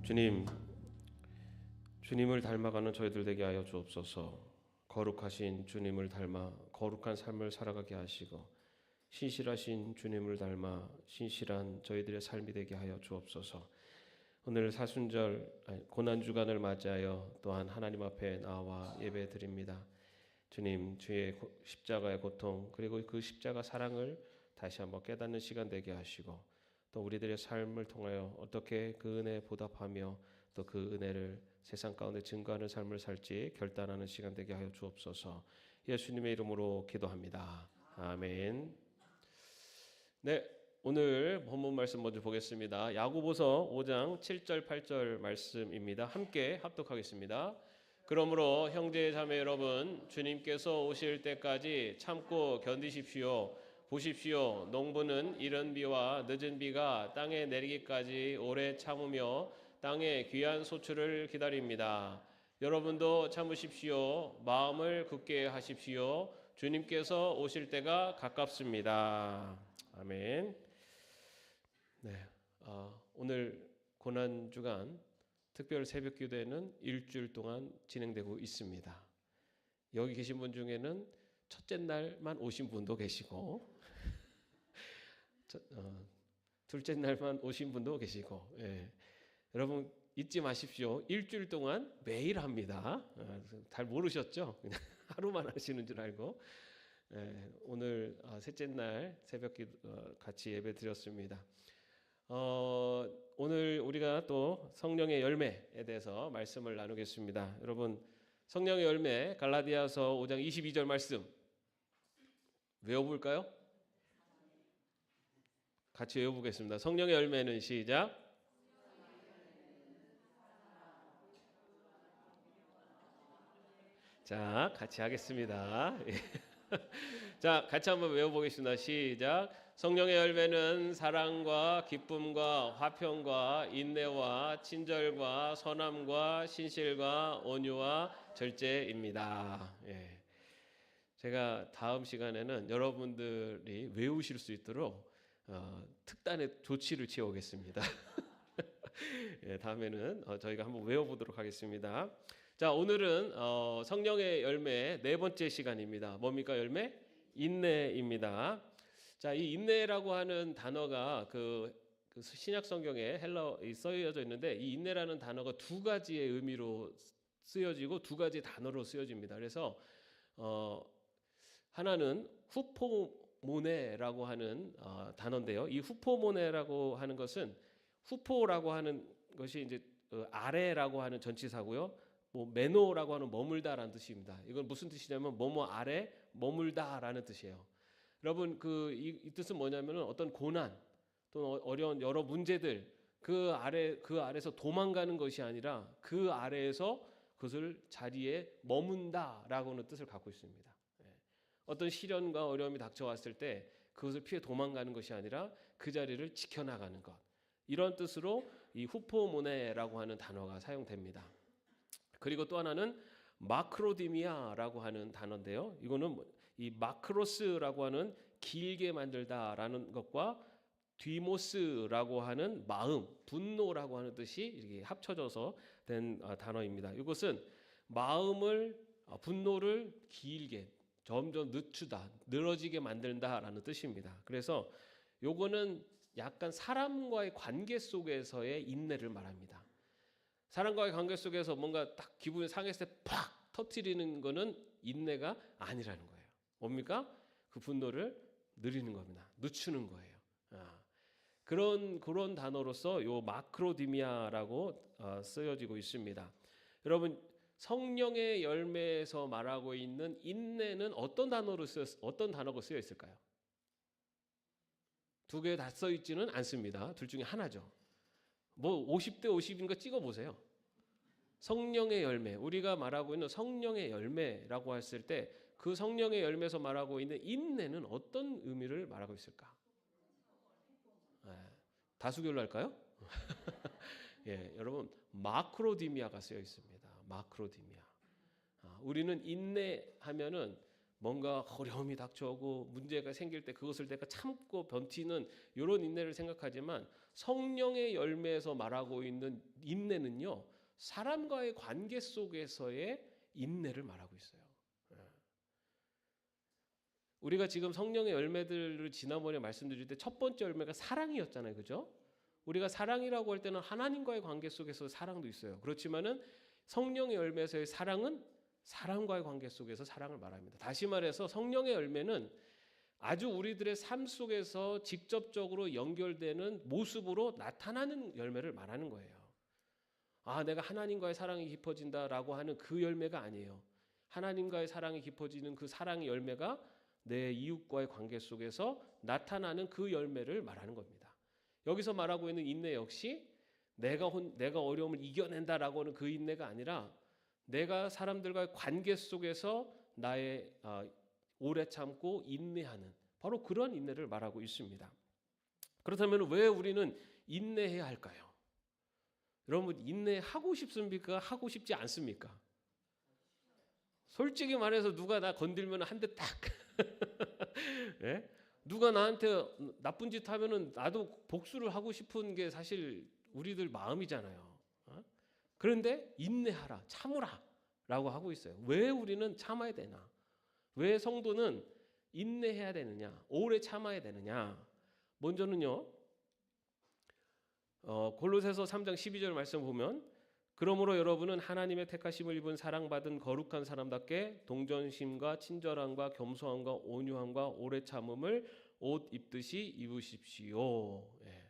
주님, 주님을 닮아가는 저희들 되게 하여 주옵소서. 거룩하신 주님을 닮아 거룩한 삶을 살아가게 하시고 신실하신 주님을 닮아 신실한 저희들의 삶이 되게 하여 주옵소서. 오늘 사순절 고난주간을 맞이하여 또한 하나님 앞에 나와 예배드립니다. 주님, 주의 십자가의 고통 그리고 그 십자가 사랑을 다시 한번 깨닫는 시간 되게 하시고 또 우리들의 삶을 통하여 어떻게 그 은혜에 보답하며 또 그 은혜를 세상 가운데 증거하는 삶을 살지 결단하는 시간 되게 하여 주옵소서. 예수님의 이름으로 기도합니다. 아멘. 네, 오늘 본문 말씀 먼저 보겠습니다. 야고보서 5장 7절 8절 말씀입니다. 함께 합독하겠습니다. 그러므로 형제 자매 여러분, 주님께서 오실 때까지 참고 견디십시오. 보십시오. 농부는 이른 비와 늦은 비가 땅에 내리기까지 오래 참으며 땅의 귀한 소출을 기다립니다. 여러분도 참으십시오. 마음을 굳게 하십시오. 주님께서 오실 때가 가깝습니다. 아멘. 네, 오늘 고난주간 특별 새벽 기도회는 일주일 동안 진행되고 있습니다. 여기 계신 분 중에는 첫째 날만 오신 분도 계시고 둘째 날만 오신 분도 계시고 여러분 잊지 마십시오. 일주일 동안 매일 합니다. 잘 모르셨죠? 그냥 하루만 하시는 줄 알고 오늘 셋째 날 새벽 기도 같이 예배 드렸습니다. 오늘 우리가 또 성령의 열매에 대해서 말씀을 나누겠습니다. 여러분 성령의 열매 갈라디아서 5장 22절 말씀 외워볼까요? 같이 외워보겠습니다. 성령의 열매는 시작. 자, 같이 하겠습니다. 자, 같이 한번 외워보겠습니다. 시작. 성령의 열매는 사랑과 기쁨과 화평과 인내와 친절과 선함과 신실과 온유와 절제입니다. 제가 다음 시간에는 여러분들이 외우실 수 있도록 특단의 조치를 취해오겠습니다. 다음에는 저희가 한번 외워보도록 하겠습니다. 자, 오늘은 성령의 열매 네 번째 시간입니다. 뭡니까 열매? 인내입니다. 자, 이 인내라고 하는 단어가 그 신약 성경에 헬라어에 쓰여져 있는데 이 인내라는 단어가 두 가지의 의미로 쓰여지고 두 가지 단어로 쓰여집니다. 그래서 하나는 후포모네라고 하는 단어인데요. 이 후포모네라고 하는 것은 후포라고 하는 것이 이제 아래라고 하는 전치사고요. 메노라고 하는 머물다라는 뜻입니다. 이건 무슨 뜻이냐면 뭐뭐 아래 머물다라는 뜻이에요. 여러분 이 뜻은 뭐냐면은 어떤 고난 또는 어려운 여러 문제들 그 아래서 도망가는 것이 아니라 그 아래에서 그것을 자리에 머문다라고 하는 뜻을 갖고 있습니다. 어떤 시련과 어려움이 닥쳐왔을 때 그것을 피해 도망가는 것이 아니라 그 자리를 지켜나가는 것. 이런 뜻으로 이 후포모네라고 하는 단어가 사용됩니다. 그리고 또 하나는 마크로디미아라고 하는 단어인데요. 이거는 이 마크로스라고 하는 길게 만들다라는 것과 디모스라고 하는 마음, 분노라고 하는 뜻이 이렇게 합쳐져서 된 단어입니다. 이것은 분노를 길게 점점 늦추다, 늘어지게 만든다라는 뜻입니다. 그래서 요거는 약간 사람과의 관계 속에서의 인내를 말합니다. 사람과의 관계 속에서 뭔가 딱 기분이 상했을 때 팍 터뜨리는 거는 인내가 아니라는 거예요. 뭡니까? 그 분노를 느리는 겁니다. 늦추는 거예요. 그런 단어로서 요 마크로디미아라고 쓰여지고 있습니다. 여러분 성령의 열매에서 말하고 있는 인내는 어떤 단어가 쓰여 있을까요? 두 개 다 써 있지는 않습니다. 둘 중에 하나죠. 50대 50인 거 찍어보세요. 성령의 열매, 우리가 말하고 있는 성령의 열매라고 했을 때 그 성령의 열매에서 말하고 있는 인내는 어떤 의미를 말하고 있을까? 다수결로 할까요? 여러분 마크로디미아가 쓰여 있습니다. 마크로디미아. 우리는 인내하면은 뭔가 어려움이 닥쳐오고 문제가 생길 때 그것을 내가 참고 버티는 이런 인내를 생각하지만 성령의 열매에서 말하고 있는 인내는요, 사람과의 관계 속에서의 인내를 말하고 있어요. 우리가 지금 성령의 열매들을 지난번에 말씀드릴 때 첫 번째 열매가 사랑이었잖아요, 그죠? 우리가 사랑이라고 할 때는 하나님과의 관계 속에서 사랑도 있어요. 그렇지만은 성령의 열매에서의 사랑은 사람과의 관계 속에서 사랑을 말합니다. 다시 말해서 성령의 열매는 아주 우리들의 삶 속에서 직접적으로 연결되는 모습으로 나타나는 열매를 말하는 거예요. 아, 내가 하나님과의 사랑이 깊어진다라고 하는 그 열매가 아니에요. 하나님과의 사랑이 깊어지는 그 사랑의 열매가 내 이웃과의 관계 속에서 나타나는 그 열매를 말하는 겁니다. 여기서 말하고 있는 인내 역시 내가 어려움을 이겨낸다라고 하는 그 인내가 아니라 내가 사람들과의 관계 속에서 나의 오래 참고 인내하는 바로 그런 인내를 말하고 있습니다. 그렇다면 왜 우리는 인내해야 할까요? 여러분, 인내하고 싶습니까? 하고 싶지 않습니까? 솔직히 말해서 누가 나 건들면 한 대 딱 예? 누가 나한테 나쁜 짓 하면은 나도 복수를 하고 싶은 게 사실 우리들 마음이잖아요. 그런데 인내하라, 참으라 라고 하고 있어요. 왜 우리는 참아야 되나? 왜 성도는 인내해야 되느냐? 오래 참아야 되느냐? 먼저는요, 골로새서 3장 12절 말씀 보면, 그러므로 여러분은 하나님의 택하심을 입은 사랑받은 거룩한 사람답게 동정심과 친절함과 겸손함과 온유함과 오래 참음을 옷 입듯이 입으십시오. 예.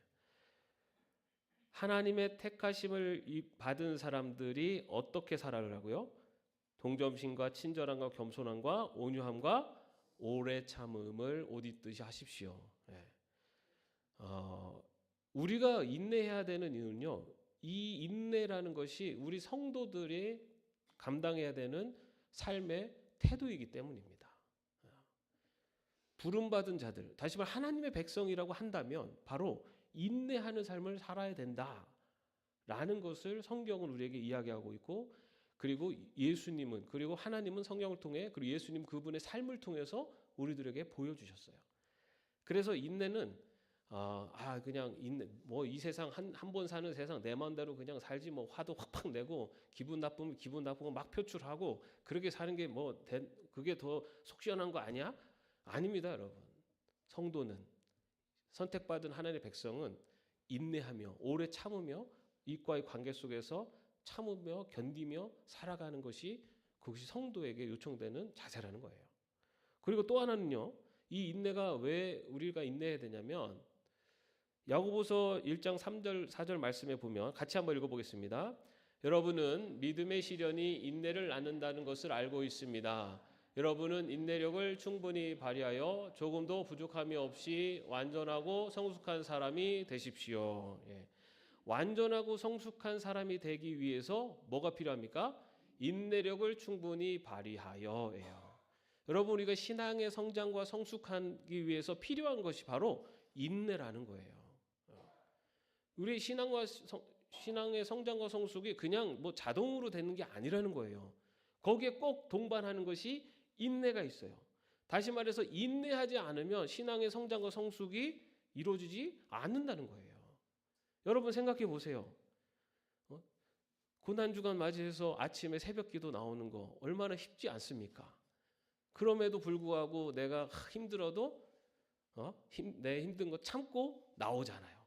하나님의 택하심을 받은 사람들이 어떻게 살아가라고요? 동정심과 친절함과 겸손함과 온유함과 오래 참음을 옷 입듯이 하십시오. 예. 우리가 인내해야 되는 이유는요, 이 인내라는 것이 우리 성도들이 감당해야 되는 삶의 태도이기 때문입니다. 부름받은 자들, 다시 말해 하나님의 백성이라고 한다면 바로 인내하는 삶을 살아야 된다라는 것을 성경은 우리에게 이야기하고 있고, 그리고 예수님은, 그리고 하나님은 성경을 통해, 그리고 예수님 그분의 삶을 통해서 우리들에게 보여주셨어요. 그래서 인내는 그냥 인내, 뭐 이 세상 한 번 사는 세상 내 마음대로 그냥 살지, 뭐 화도 확팍 내고 기분 나쁘면 기분 나쁘고 막 표출하고 그렇게 사는 게 뭐 그게 더 속 시원한 거 아니야? 아닙니다, 여러분. 성도는, 선택받은 하나님의 백성은 인내하며 오래 참으며 이과의 관계 속에서 참으며 견디며 살아가는 것이, 그것이 성도에게 요청되는 자세라는 거예요. 그리고 또 하나는요, 이 인내가 왜 우리가 인내해야 되냐면, 야고보서 1장 3절 4절 말씀에 보면 같이 한번 읽어보겠습니다. 여러분은 믿음의 시련이 인내를 낳는다는 것을 알고 있습니다. 여러분은 인내력을 충분히 발휘하여 조금도 부족함이 없이 완전하고 성숙한 사람이 되십시오. 예. 완전하고 성숙한 사람이 되기 위해서 뭐가 필요합니까? 인내력을 충분히 발휘하여예요. 여러분, 우리가 신앙의 성장과 성숙하기 위해서 필요한 것이 바로 인내라는 거예요. 우리 신앙의 성장과 성숙이 그냥 뭐 자동으로 되는 게 아니라는 거예요. 거기에 꼭 동반하는 것이 인내가 있어요. 다시 말해서 인내하지 않으면 신앙의 성장과 성숙이 이루어지지 않는다는 거예요. 여러분 생각해 보세요. 고난주간 맞이해서 아침에 새벽기도 나오는 거 얼마나 쉽지 않습니까? 그럼에도 불구하고 내가 힘들어도 내 힘든 거 참고 나오잖아요.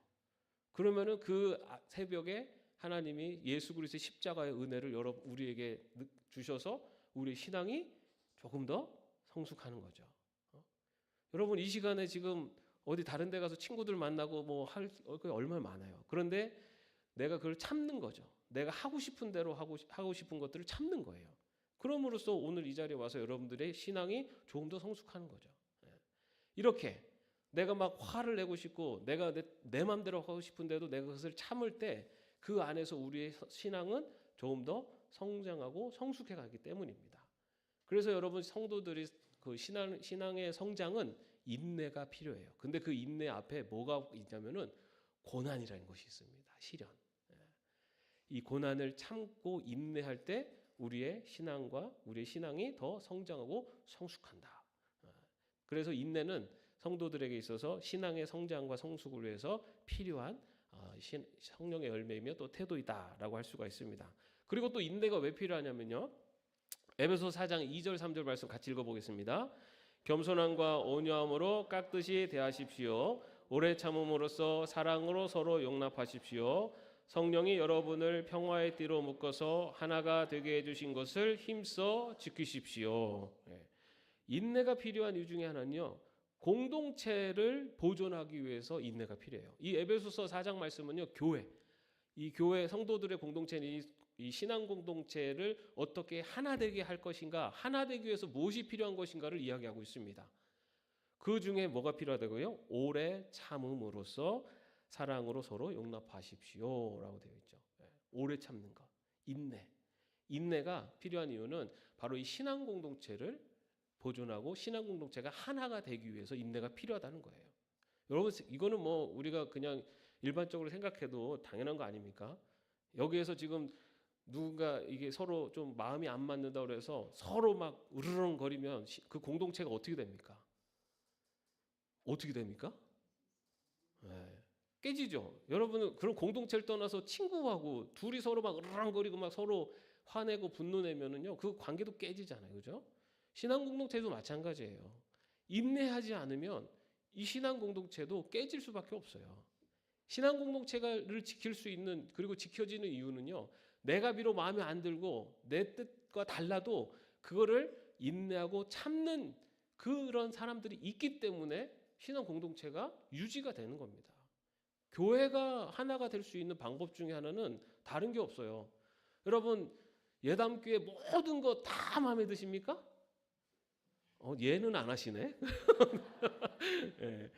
그러면은 그 새벽에 하나님이 예수 그리스도의 십자가의 은혜를 우리에게 주셔서 우리의 신앙이 조금 더 성숙하는 거죠. 여러분, 이 시간에 지금 어디 다른 데 가서 친구들 만나고 뭐 할 게 얼마나 많아요. 그런데 내가 그걸 참는 거죠. 내가 하고 싶은 대로 하고 싶은 것들을 참는 거예요. 그럼으로써 오늘 이 자리에 와서 여러분들의 신앙이 조금 더 성숙하는 거죠. 이렇게 내가 막 화를 내고 싶고 내가 내 마음대로 하고 싶은데도 내가 그것을 참을 때 그 안에서 우리의 신앙은 조금 더 성장하고 성숙해 가기 때문입니다. 그래서 여러분 성도들이 그 신앙의 성장은 인내가 필요해요. 근데 그 인내 앞에 뭐가 있냐면은 고난이라는 것이 있습니다. 시련. 이 고난을 참고 인내할 때 우리의 신앙이 더 성장하고 성숙한다. 그래서 인내는 성도들에게 있어서 신앙의 성장과 성숙을 위해서 필요한 성령의 열매이며 또 태도이다라고 할 수가 있습니다. 그리고 또 인내가 왜 필요하냐면요. 에베소 4장 2절 3절 말씀 같이 읽어보겠습니다. 겸손함과 온유함으로 깍듯이 대하십시오. 오래 참음으로써 사랑으로 서로 용납하십시오. 성령이 여러분을 평화의 띠로 묶어서 하나가 되게 해주신 것을 힘써 지키십시오. 인내가 필요한 이유 중에 하나는요, 공동체를 보존하기 위해서 인내가 필요해요. 이 에베소서 4장 말씀은요, 이 교회 성도들의 공동체는 이 신앙 공동체를 어떻게 하나 되게 할 것인가, 하나 되기 위해서 무엇이 필요한 것인가를 이야기하고 있습니다. 그 중에 뭐가 필요하다고요? 오래 참음으로써 사랑으로 서로 용납하십시오라고 되어 있죠. 오래 참는 것, 인내가 필요한 이유는 바로 이 신앙 공동체를 보존하고 신앙 공동체가 하나가 되기 위해서 인내가 필요하다는 거예요. 여러분, 이거는 뭐 우리가 그냥 일반적으로 생각해도 당연한 거 아닙니까? 여기에서 지금 누군가 이게 서로 좀 마음이 안 맞는다고 해서 서로 막 으르렁거리면 그 공동체가 어떻게 됩니까? 어떻게 됩니까? 깨지죠. 여러분은 그런 공동체를 떠나서 친구하고 둘이 서로 막 으르렁거리고 막 서로 화내고 분노 내면은요, 그 관계도 깨지잖아요. 그죠? 신앙 공동체도 마찬가지예요. 인내하지 않으면 이 신앙 공동체도 깨질 수밖에 없어요. 신앙 공동체를 지킬 수 있는, 그리고 지켜지는 이유는요, 내가 비록 마음에 안 들고 내 뜻과 달라도 그거를 인내하고 참는 그런 사람들이 있기 때문에 신앙 공동체가 유지가 되는 겁니다. 교회가 하나가 될 수 있는 방법 중에 하나는 다른 게 없어요. 여러분, 예담교회 모든 거 다 마음에 드십니까? 얘는 안 하시네. 네.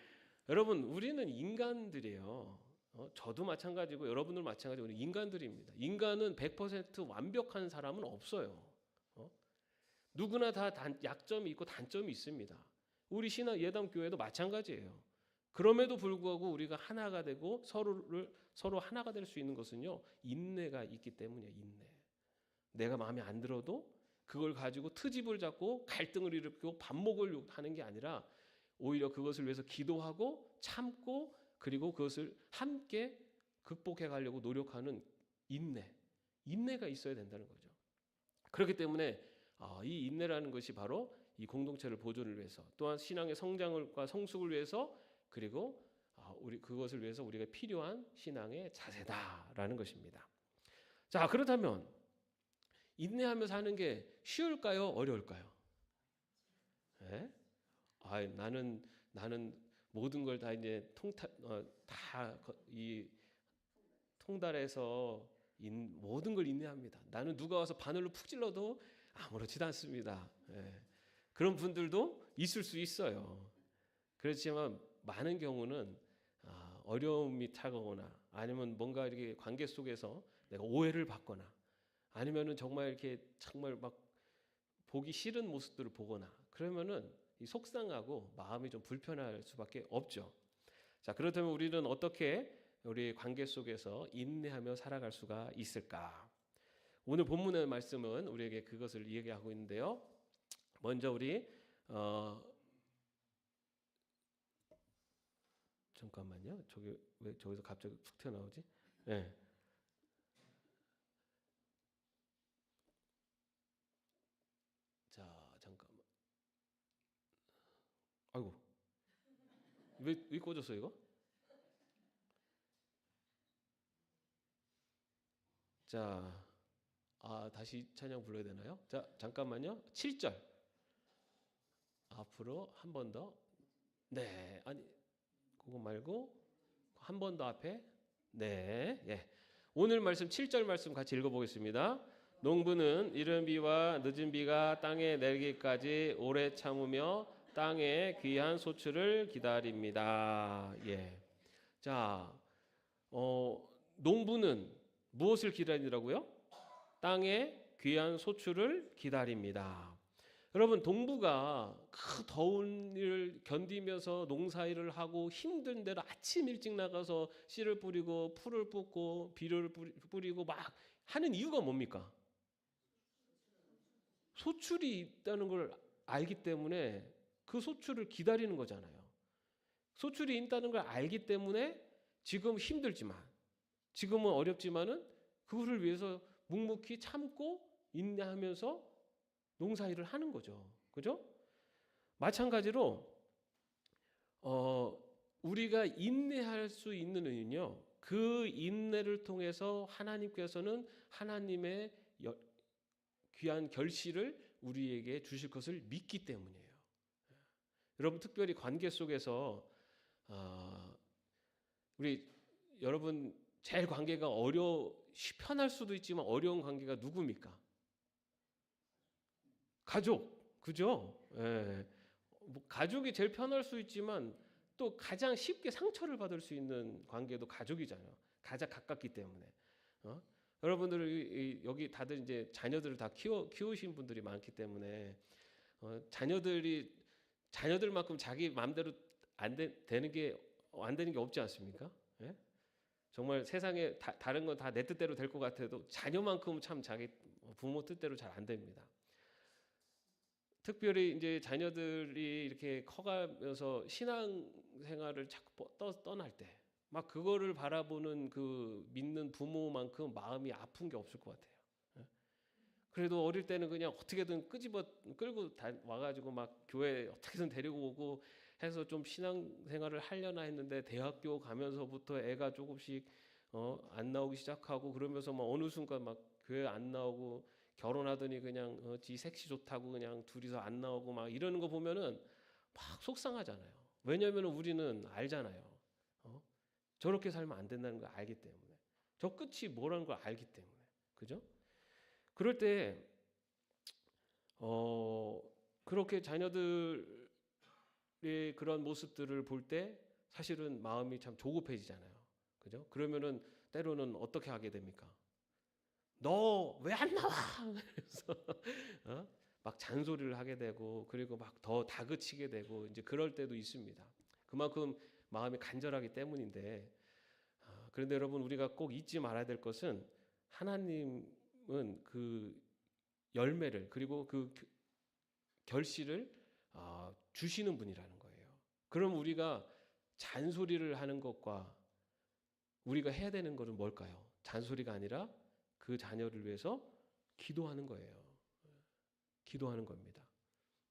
여러분, 우리는 인간들이에요. 저도 마찬가지고 여러분들 마찬가지고 우리 인간들입니다. 인간은 100% 완벽한 사람은 없어요. 누구나 다 약점이 있고 단점이 있습니다. 우리 신앙 예담 교회도 마찬가지예요. 그럼에도 불구하고 우리가 하나가 되고 서로 하나가 될 수 있는 것은요, 인내가 있기 때문이에요. 인내. 내가 마음에 안 들어도 그걸 가지고 트집을 잡고 갈등을 일으키고 반목을 하는 게 아니라 오히려 그것을 위해서 기도하고 참고 그리고 그것을 함께 극복해 가려고 노력하는 인내가 있어야 된다는 거죠. 그렇기 때문에 이 인내라는 것이 바로 이 공동체를 보존을 위해서, 또한 신앙의 성장과 성숙을 위해서, 그리고 그것을 위해서 우리가 필요한 신앙의 자세다라는 것입니다. 자, 그렇다면 인내하며 사는 게 쉬울까요? 어려울까요? 네? 나는 모든 걸 다 이제 이 통달해서 모든 걸 인내합니다. 나는 누가 와서 바늘로 푹 찔러도 아무렇지도 않습니다. 네. 그런 분들도 있을 수 있어요. 그렇지만 많은 경우는 어려움이 다가오거나 아니면 뭔가 이렇게 관계 속에서 내가 오해를 받거나 아니면은 정말 이렇게 정말 막 보기 싫은 모습들을 보거나 그러면은 속상하고 마음이 좀 불편할 수밖에 없죠. 자, 그렇다면 우리는 어떻게 우리 관계 속에서 인내하며 살아갈 수가 있을까? 오늘 본문의 말씀은 우리에게 그것을 얘기하고 있는데요. 먼저 우리 잠깐만요. 저기 왜 저기서 갑자기 툭 튀어나오지? 네. 자, 잠깐만. 아이고, 왜 꽂았어 이거? 자, 다시 찬양 불러야 되나요? 자, 잠깐만요. 7절 앞으로 한 번 더. 네, 아니 그거 말고 한 번 더 앞에. 네, 예. 오늘 말씀 7절 말씀 같이 읽어보겠습니다. 농부는 이른 비와 늦은 비가 땅에 내리기까지 오래 참으며 땅의 귀한 소출을 기다립니다. 예. 자, 농부는 무엇을 기다리더라고요? 땅의 귀한 소출을 기다립니다. 여러분, 농부가 그 더운 일을 견디면서 농사일을 하고 힘든 데로 아침 일찍 나가서 씨를 뿌리고 풀을 뽑고 비료를 뿌리고 막 하는 이유가 뭡니까? 소출이 있다는 걸 알기 때문에 그 소출을 기다리는 거잖아요. 소출이 있다는 걸 알기 때문에 지금 힘들지만 지금은 어렵지만은 그거를 위해서 묵묵히 참고 인내하면서 농사일을 하는 거죠. 그죠? 마찬가지로 우리가 인내할 수 있는 이유는요. 그 인내를 통해서 하나님께서는 하나님의 귀한 결실을 우리에게 주실 것을 믿기 때문이에요. 여러분 특별히 관계 속에서 우리 여러분 제일 관계가 편할 수도 있지만 어려운 관계가 누굽니까? 가족, 그죠? 예. 뭐 가족이 제일 편할 수 있지만 또 가장 쉽게 상처를 받을 수 있는 관계도 가족이잖아요. 가장 가깝기 때문에. 여러분들 여기 다들 이제 자녀들을 다 키우신 분들이 많기 때문에 자녀들만큼 자기 마음대로 되는 게 없지 않습니까? 예? 정말 세상에 다른 건 다 내 뜻대로 될 것 같아도 자녀만큼은 참 자기 부모 뜻대로 잘 안 됩니다. 특별히 이제 자녀들이 이렇게 커가면서 신앙생활을 자꾸 떠날 때 막 그거를 바라보는 그 믿는 부모만큼 마음이 아픈 게 없을 것 같아요. 그래도 어릴 때는 그냥 어떻게든 끌고 와가지고 막 교회 어떻게든 데리고 오고 해서 좀 신앙생활을 하려나 했는데 대학교 가면서부터 애가 조금씩 안 나오기 시작하고 그러면서 막 어느 순간 막 교회 안 나오고 결혼하더니 그냥 지 섹시 좋다고 그냥 둘이서 안 나오고 막 이러는 거 보면은 막 속상하잖아요. 왜냐하면 우리는 알잖아요. 저렇게 살면 안 된다는 걸 알기 때문에 저 끝이 뭐라는 걸 알기 때문에 그죠? 그럴 때 그렇게 자녀들의 그런 모습들을 볼 때 사실은 마음이 참 조급해지잖아요. 그죠? 그러면은 때로는 어떻게 하게 됩니까? 너 왜 안 나와? 그래서 막 잔소리를 하게 되고 그리고 막 더 다그치게 되고 이제 그럴 때도 있습니다. 그만큼 마음이 간절하기 때문인데 그런데 여러분 우리가 꼭 잊지 말아야 될 것은 하나님은 그 열매를 그리고 그 결실을 주시는 분이라는 거예요. 그럼 우리가 잔소리를 하는 것과 우리가 해야 되는 것은 뭘까요? 잔소리가 아니라 그 자녀를 위해서 기도하는 거예요. 기도하는 겁니다.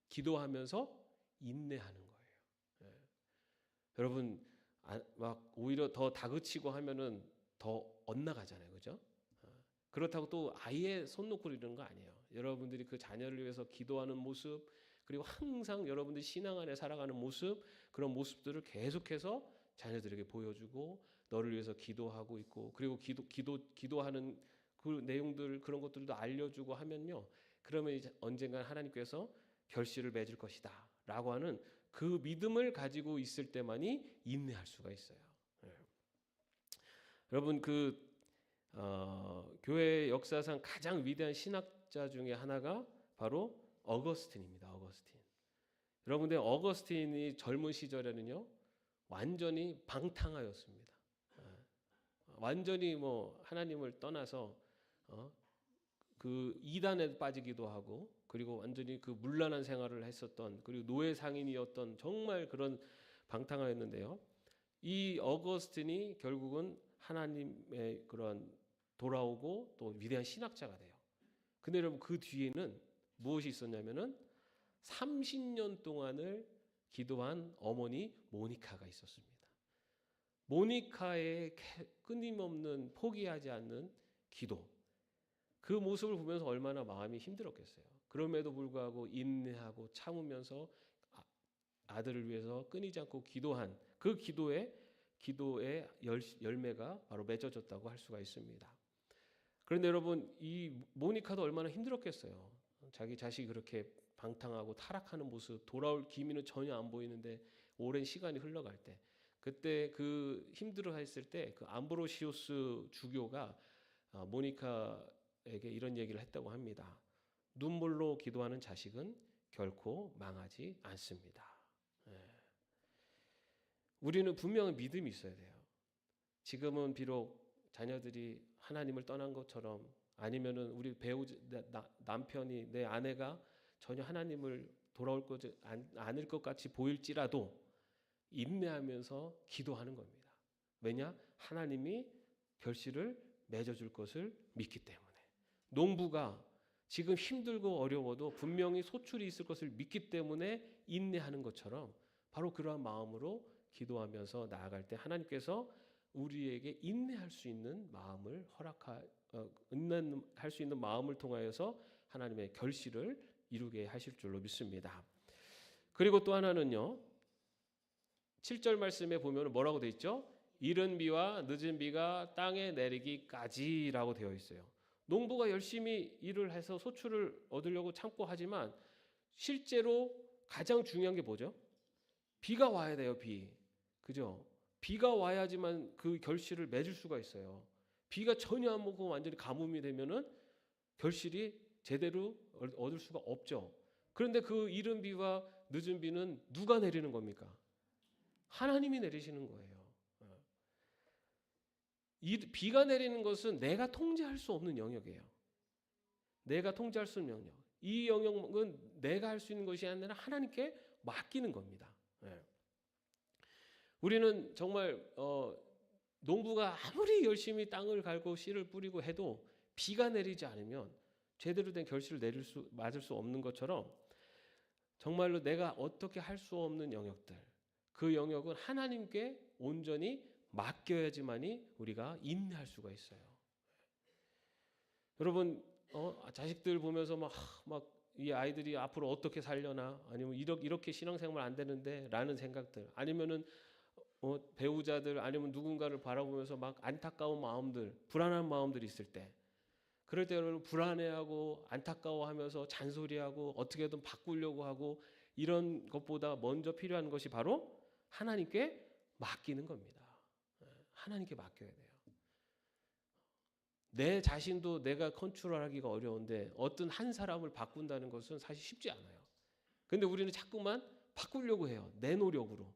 기도하면서 인내하는 거예요. 여러분 막 오히려 더 다그치고 하면은 더 엇나가잖아요, 그죠? 그렇다고 또 아예 손 놓고 이러는 거 아니에요. 여러분들이 그 자녀를 위해서 기도하는 모습 그리고 항상 여러분들이 신앙 안에 살아가는 모습 그런 모습들을 계속해서 자녀들에게 보여주고 너를 위해서 기도하고 있고 그리고 기도하는 그 내용들 그런 것들도 알려주고 하면요. 그러면 이제 언젠가 하나님께서 결실을 맺을 것이다라고 하는 그 믿음을 가지고 있을 때만이 인내할 수가 있어요. 여러분 교회 역사상 가장 위대한 신학자 중에 하나가 바로 어거스틴입니다. 어거스틴. 여러분들 어거스틴이 젊은 시절에는요 완전히 방탕하였습니다. 완전히 뭐 하나님을 떠나서 그 이단에 빠지기도 하고 그리고 완전히 그 문란한 생활을 했었던 그리고 노예 상인이었던 정말 그런 방탕하였는데요. 이 어거스틴이 결국은 하나님의 그런 돌아오고 또 위대한 신학자가 돼요. 근데 여러분 그 뒤에는 무엇이 있었냐면은 30년 동안을 기도한 어머니 모니카가 있었습니다. 모니카의 끊임없는 포기하지 않는 기도. 그 모습을 보면서 얼마나 마음이 힘들었겠어요. 그럼에도 불구하고 인내하고 참으면서 아들을 위해서 끊이지 않고 기도한 그 기도의 열매가 바로 맺어졌다고 할 수가 있습니다. 그런데 여러분 이 모니카도 얼마나 힘들었겠어요. 자기 자식이 그렇게 방탕하고 타락하는 모습 돌아올 기미는 전혀 안 보이는데 오랜 시간이 흘러갈 때 그때 그 힘들어했을 때 그 암브로시우스 주교가 모니카에게 이런 얘기를 했다고 합니다. 눈물로 기도하는 자식은 결코 망하지 않습니다. 우리는 분명히 믿음이 있어야 돼요. 지금은 비록 자녀들이 하나님을 떠난 것처럼 아니면은 우리 남편이 내 아내가 전혀 하나님을 돌아올 것 않을 것 같이 보일지라도 인내하면서 기도하는 겁니다. 왜냐? 하나님이 결실을 맺어줄 것을 믿기 때문에, 농부가 지금 힘들고 어려워도 분명히 소출이 있을 것을 믿기 때문에 인내하는 것처럼 바로 그러한 마음으로 기도하면서 나아갈 때 하나님께서 우리에게 인내할 수 있는 마음을 인내할 수 있는 마음을 통하여서 하나님의 결실을 이루게 하실 줄로 믿습니다. 그리고 또 하나는요, 7절 말씀에 보면 뭐라고 되어 있죠? 이른 비와 늦은 비가 땅에 내리기까지라고 되어 있어요. 농부가 열심히 일을 해서 소출을 얻으려고 참고 하지만 실제로 가장 중요한 게 뭐죠? 비가 와야 돼요. 그죠? 비가 와야지만 그 결실을 맺을 수가 있어요. 비가 전혀 안 오고 완전히 가뭄이 되면은 결실이 제대로 얻을 수가 없죠. 그런데 그 이른 비와 늦은 비는 누가 내리는 겁니까? 하나님이 내리시는 거예요. 이 비가 내리는 것은 내가 통제할 수 없는 영역이에요. 내가 통제할 수 없는 영역. 이 영역은 내가 할 수 있는 것이 아니라 하나님께 맡기는 겁니다. 우리는 정말 농부가 아무리 열심히 땅을 갈고 씨를 뿌리고 해도 비가 내리지 않으면 제대로 된 결실을 맞을 수 없는 것처럼 정말로 내가 어떻게 할 수 없는 영역들, 그 영역은 하나님께 온전히 맡겨야지만이 우리가 인내할 수가 있어요. 여러분, 자식들 보면서 막 이 아이들이 앞으로 어떻게 살려나, 아니면 이렇게 신앙생활 안 되는데 라는 생각들, 아니면은 배우자들, 아니면 누군가를 바라보면서 막 안타까운 마음들, 불안한 마음들이 있을 때, 그럴 때 여러분 불안해하고 안타까워하면서 잔소리하고 어떻게든 바꾸려고 하고, 이런 것보다 먼저 필요한 것이 바로 하나님께 맡기는 겁니다. 하나님께 맡겨야 돼요. 내 자신도 내가 컨트롤하기가 어려운데 어떤 한 사람을 바꾼다는 것은 사실 쉽지 않아요. 근데 우리는 자꾸만 바꾸려고 해요. 내 노력으로.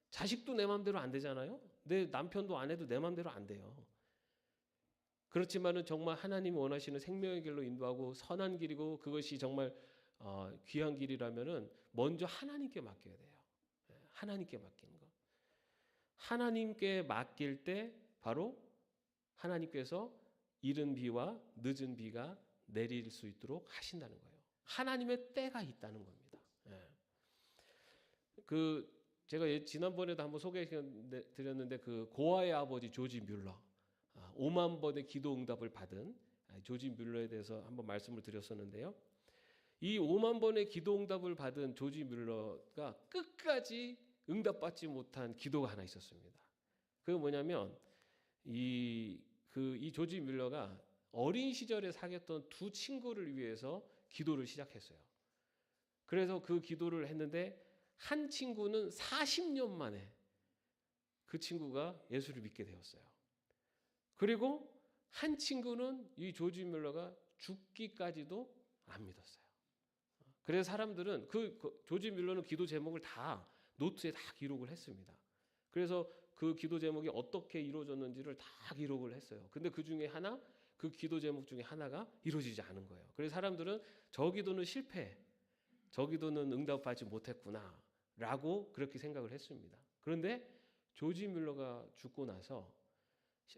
자식도 내 마음대로 안 되잖아요. 내 남편도 아내도 내 마음대로 안 돼요. 그렇지만은 정말 하나님이 원하시는 생명의 길로 인도하고 선한 길이고 그것이 정말 귀한 길이라면은 먼저 하나님께 맡겨야 돼요. 하나님께 맡기는 거. 하나님께 맡길 때 바로 하나님께서 이른 비와 늦은 비가 내릴 수 있도록 하신다는 거예요. 하나님의 때가 있다는 겁니다. 제가 지난번에도 한번 소개해드렸는데 그 고아의 아버지 조지 뮬러, 5만 번의 기도 응답을 받은 조지 뮬러에 대해서 한번 말씀을 드렸었는데요. 이 5만 번의 기도 응답을 받은 조지 뮬러가 끝까지 응답받지 못한 기도가 하나 있었습니다. 그게 뭐냐면 이 조지 뮬러가 어린 시절에 사귀었던 두 친구를 위해서 기도를 시작했어요. 그래서 그 기도를 했는데 한 친구는 40년 만에 그 친구가 예수를 믿게 되었어요. 그리고 한 친구는 이 조지 뮬러가 죽기까지도 안 믿었어요. 그래서 사람들은 조지 뮬러는 기도 제목을 다 노트에 다 기록을 했습니다. 그래서 그 기도 제목이 어떻게 이루어졌는지를 다 기록을 했어요. 근데 그 중에 그 기도 제목 중에 하나가 이루어지지 않은 거예요. 그래서 사람들은 저 기도는 실패, 저 기도는 응답받지 못했구나 라고 그렇게 생각을 했습니다. 그런데 조지 뮬러가 죽고 나서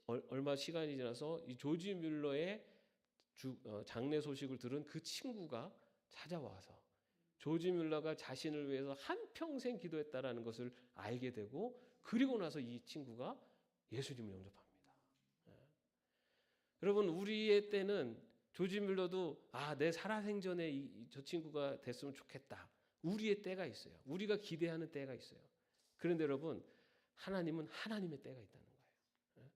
얼마 시간이 지나서 이 조지 뮬러의 장례 소식을 들은 그 친구가 찾아와서 조지 뮬러가 자신을 위해서 한평생 기도했다라는 것을 알게 되고, 그리고 나서 이 친구가 예수님을 영접합니다. 여러분, 우리의 때는 조지 뮬러도 내 살아생전에 저 친구가 됐으면 좋겠다. 우리의 때가 있어요. 우리가 기대하는 때가 있어요. 그런데 여러분, 하나님은 하나님의 때가 있다는 거예요.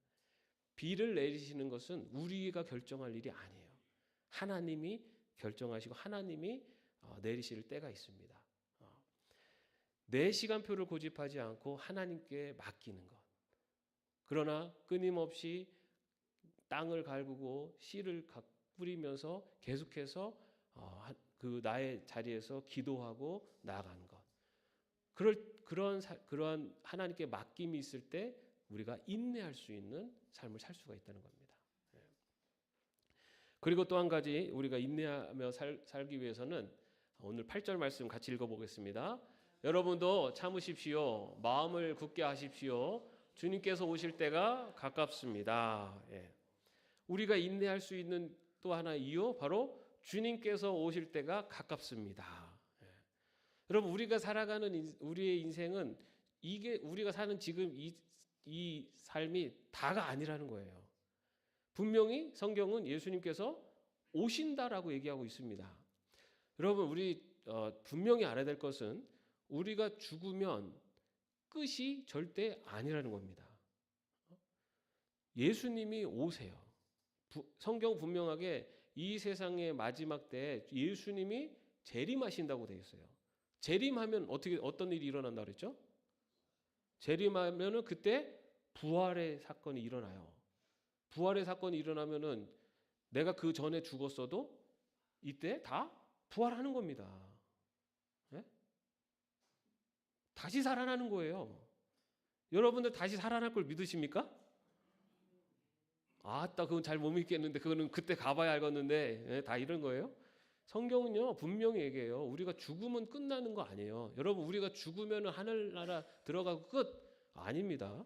비를 내리시는 것은 우리가 결정할 일이 아니에요. 하나님이 결정하시고 하나님이 내리실 때가 있습니다. 내 시간표를 고집하지 않고 하나님께 맡기는 것. 그러나 끊임없이 땅을 갈구고 씨를 뿌리면서 계속해서 그 나의 자리에서 기도하고 나아가는 것. 그러한 하나님께 맡김이 있을 때 우리가 인내할 수 있는 삶을 살 수가 있다는 겁니다. 그리고 또 한 가지 우리가 인내하며 살기 위해서는 오늘 8절 말씀 같이 읽어보겠습니다. 여러분도 참으십시오. 마음을 굳게 하십시오. 주님께서 오실 때가 가깝습니다. 예. 우리가 인내할 수 있는 또 하나 이유 바로 주님께서 오실 때가 가깝습니다. 예. 여러분 우리가 살아가는 우리의 인생은 이게 우리가 사는 지금 이 삶이 다가 아니라는 거예요. 분명히 성경은 예수님께서 오신다라고 얘기하고 있습니다. 여러분 우리 분명히 알아야 될 것은 우리가 죽으면 끝이 절대 아니라는 겁니다. 예수님이 오세요. 성경 분명하게 이 세상의 마지막 때에 예수님이 재림하신다고 되어 있어요. 재림하면 어떤 일이 일어난다 그랬죠? 재림하면은 그때 부활의 사건이 일어나요. 부활의 사건이 일어나면은 내가 그 전에 죽었어도 이때 다 부활하는 겁니다. 네? 다시 살아나는 거예요. 여러분들 다시 살아날 걸 믿으십니까? 아따 그건 잘 못 믿겠는데 그거는 그때 가봐야 알겠는데 네? 다 이런 거예요? 성경은요 분명히 얘기해요. 우리가 죽으면 끝나는 거 아니에요. 여러분 우리가 죽으면 하늘나라 들어가고 끝 아닙니다.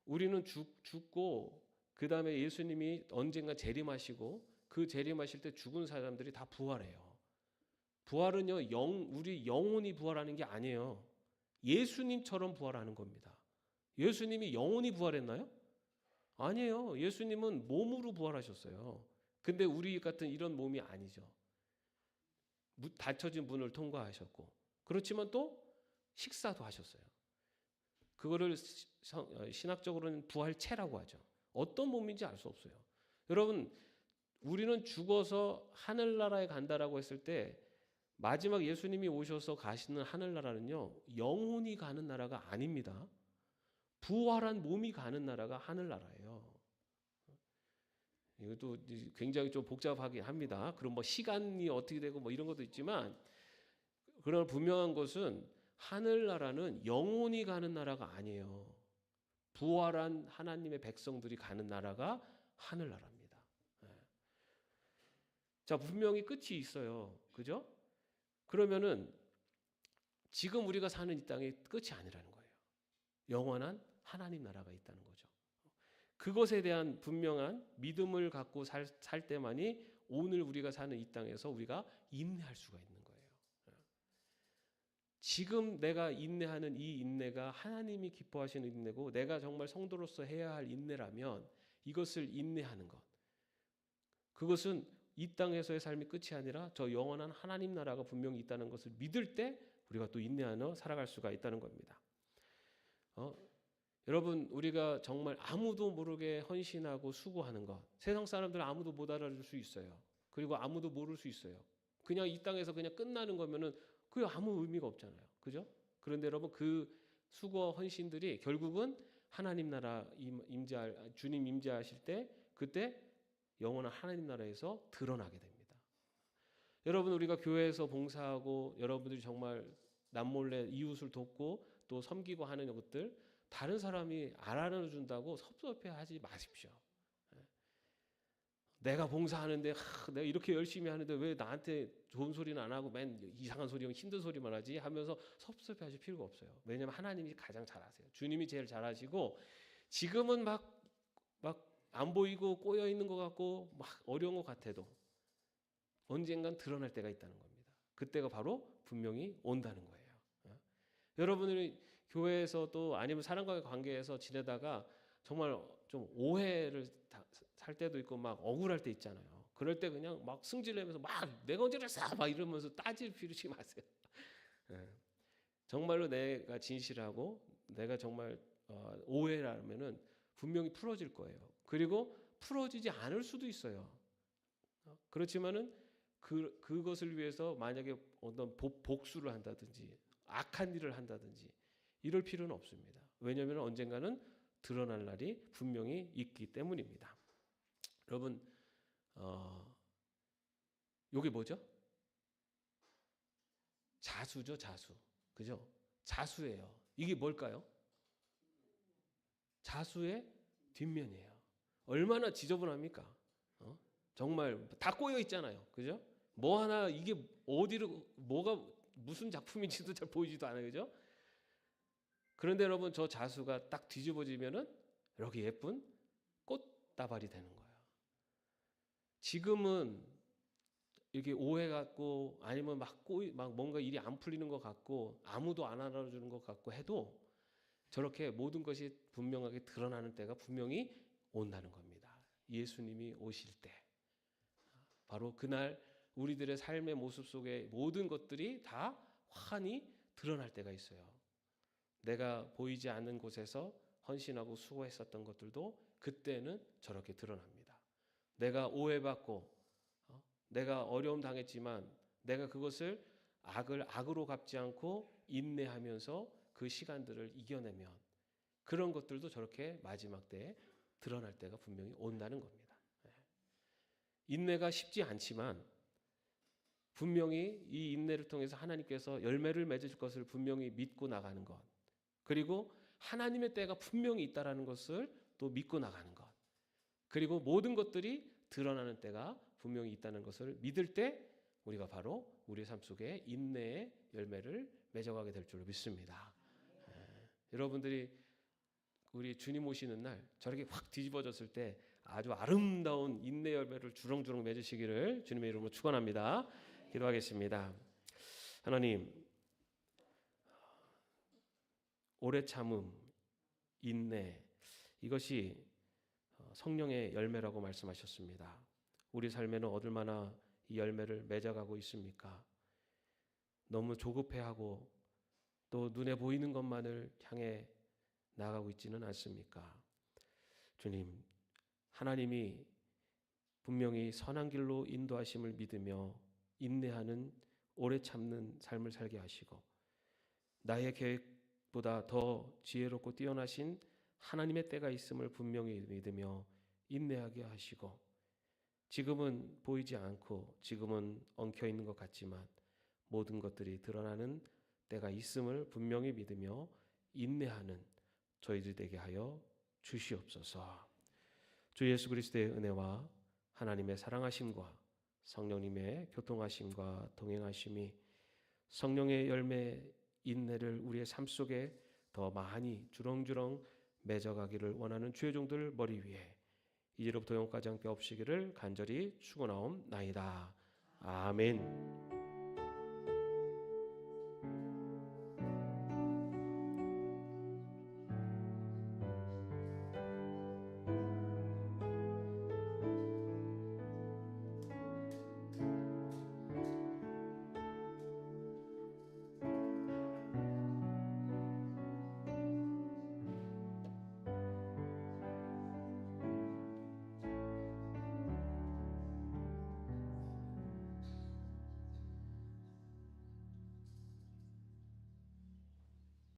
우리는 죽고 그 다음에 예수님이 언젠가 재림하시고 그 재림하실 때 죽은 사람들이 다 부활해요. 부활은요 우리 영혼이 부활하는 게 아니에요. 예수님처럼 부활하는 겁니다. 예수님이 영혼이 부활했나요? 아니에요. 예수님은 몸으로 부활하셨어요. 근데 우리 같은 이런 몸이 아니죠. 닫혀진 문을 통과하셨고 그렇지만 또 식사도 하셨어요. 그거를 신학적으로는 부활체라고 하죠. 어떤 몸인지 알 수 없어요. 여러분 우리는 죽어서 하늘나라에 간다라고 했을 때 마지막 예수님이 오셔서 가시는 하늘나라는요 영혼이 가는 나라가 아닙니다. 부활한 몸이 가는 나라가 하늘나라예요. 이것도 굉장히 좀 복잡하긴 합니다. 그럼 뭐 시간이 어떻게 되고 뭐 이런 것도 있지만 그러나 분명한 것은 하늘나라는 영혼이 가는 나라가 아니에요. 부활한 하나님의 백성들이 가는 나라가 하늘나라입니다. 자, 분명히 끝이 있어요. 그죠? 그러면은 지금 우리가 사는 이 땅이 끝이 아니라는 거예요. 영원한 하나님 나라가 있다는 거죠. 그것에 대한 분명한 믿음을 갖고 살 때만이 오늘 우리가 사는 이 땅에서 우리가 인내할 수가 있는 거예요. 지금 내가 인내하는 이 인내가 하나님이 기뻐하시는 인내고 내가 정말 성도로서 해야 할 인내라면 이것을 인내하는 것. 그것은 이 땅에서의 삶이 끝이 아니라 저 영원한 하나님 나라가 분명히 있다는 것을 믿을 때 우리가 또 인내하며 살아갈 수가 있다는 겁니다. 여러분 우리가 정말 아무도 모르게 헌신하고 수고하는 것 세상 사람들 아무도 못 알아줄 수 있어요. 그리고 아무도 모를 수 있어요. 그냥 이 땅에서 그냥 끝나는 거면은 그게 아무 의미가 없잖아요. 그죠? 그런데 여러분 그 수고 헌신들이 결국은 하나님 나라 주님 임재하실 때 그때 영원한 하나님 나라에서 드러나게 됩니다. 여러분 우리가 교회에서 봉사하고 여러분들이 정말 남몰래 이웃을 돕고 또 섬기고 하는 것들 다른 사람이 알아준다고 섭섭해하지 마십시오. 내가 봉사하는데 내가 이렇게 열심히 하는데 왜 나한테 좋은 소리는 안 하고 맨 이상한 소리 힘든 소리만 하지 하면서 섭섭해하실 필요가 없어요. 왜냐하면 하나님이 가장 잘 아세요. 주님이 제일 잘 아시고 지금은 막 안 보이고 꼬여 있는 것 같고 막 어려운 것 같아도 언젠간 드러날 때가 있다는 겁니다. 그때가 바로 분명히 온다는 거예요. 여러분들이 교회에서도 아니면 사람과의 관계에서 지내다가 정말 좀 오해를 살 때도 있고 막 억울할 때 있잖아요. 그럴 때 그냥 막 승질내면서 막 내가 언제 그랬어 막 이러면서 따질 필요치 마세요. 정말로 내가 진실하고 내가 정말 오해라면은 분명히 풀어질 거예요. 그리고 풀어지지 않을 수도 있어요. 그렇지만은 그것을 위해서 만약에 어떤 복수를 한다든지 악한 일을 한다든지 이럴 필요는 없습니다. 왜냐하면 언젠가는 드러날 날이 분명히 있기 때문입니다. 여러분, 이게 뭐죠? 자수죠, 자수. 그죠? 자수예요. 이게 뭘까요? 자수의 뒷면이에요. 얼마나 지저분합니까? 정말 다 꼬여 있잖아요. 그죠? 뭐 하나 이게 어디로 뭐가 무슨 작품인지도 잘 보이지도 않아요. 그죠? 그런데 여러분 저 자수가 딱 뒤집어지면은 이렇게 예쁜 꽃다발이 되는 거예요. 지금은 이렇게 오해 같고 아니면 막 뭔가 일이 안 풀리는 것 같고 아무도 안 알아주는 것 같고 해도 저렇게 모든 것이 분명하게 드러나는 때가 분명히 온다는 겁니다. 예수님이 오실 때 바로 그날 우리들의 삶의 모습 속에 모든 것들이 다 환히 드러날 때가 있어요. 내가 보이지 않는 곳에서 헌신하고 수고했었던 것들도 그때는 저렇게 드러납니다. 내가 오해받고 내가 어려움 당했지만 내가 그것을 악을 악으로 갚지 않고 인내하면서 그 시간들을 이겨내면 그런 것들도 저렇게 마지막 때에 드러날 때가 분명히 온다는 겁니다. 인내가 쉽지 않지만 분명히 이 인내를 통해서 하나님께서 열매를 맺을 것을 분명히 믿고 나가는 것, 그리고 하나님의 때가 분명히 있다라는 것을 또 믿고 나가는 것, 그리고 모든 것들이 드러나는 때가 분명히 있다는 것을 믿을 때 우리가 바로 우리의 삶 속에 인내의 열매를 맺어가게 될 줄로 믿습니다. 여러분들이 우리 주님 오시는 날 저렇게 확 뒤집어졌을 때 아주 아름다운 인내 열매를 주렁주렁 맺으시기를 주님의 이름으로 축원합니다. 기도하겠습니다. 하나님, 오래 참음, 인내, 이것이 성령의 열매라고 말씀하셨습니다. 우리 삶에는 얼마나 이 열매를 맺어가고 있습니까? 너무 조급해하고 또 눈에 보이는 것만을 향해 나아가고 있지는 않습니까? 주님, 하나님이 분명히 선한 길로 인도하심을 믿으며 인내하는 오래 참는 삶을 살게 하시고 나의 계획보다 더 지혜롭고 뛰어나신 하나님의 때가 있음을 분명히 믿으며 인내하게 하시고 지금은 보이지 않고 지금은 엉켜있는 것 같지만 모든 것들이 드러나는 때가 있음을 분명히 믿으며 인내하는 저희들 되게 하여 주시옵소서. 주 예수 그리스도의 은혜와 하나님의 사랑하심과 성령님의 교통하심과 동행하심이 성령의 열매 인내를 우리의 삶 속에 더 많이 주렁주렁 맺어가기를 원하는 주의 종들 머리 위에 이제로부터 영까지 함께 없으시기를 간절히 축원하옵나이다. 아멘.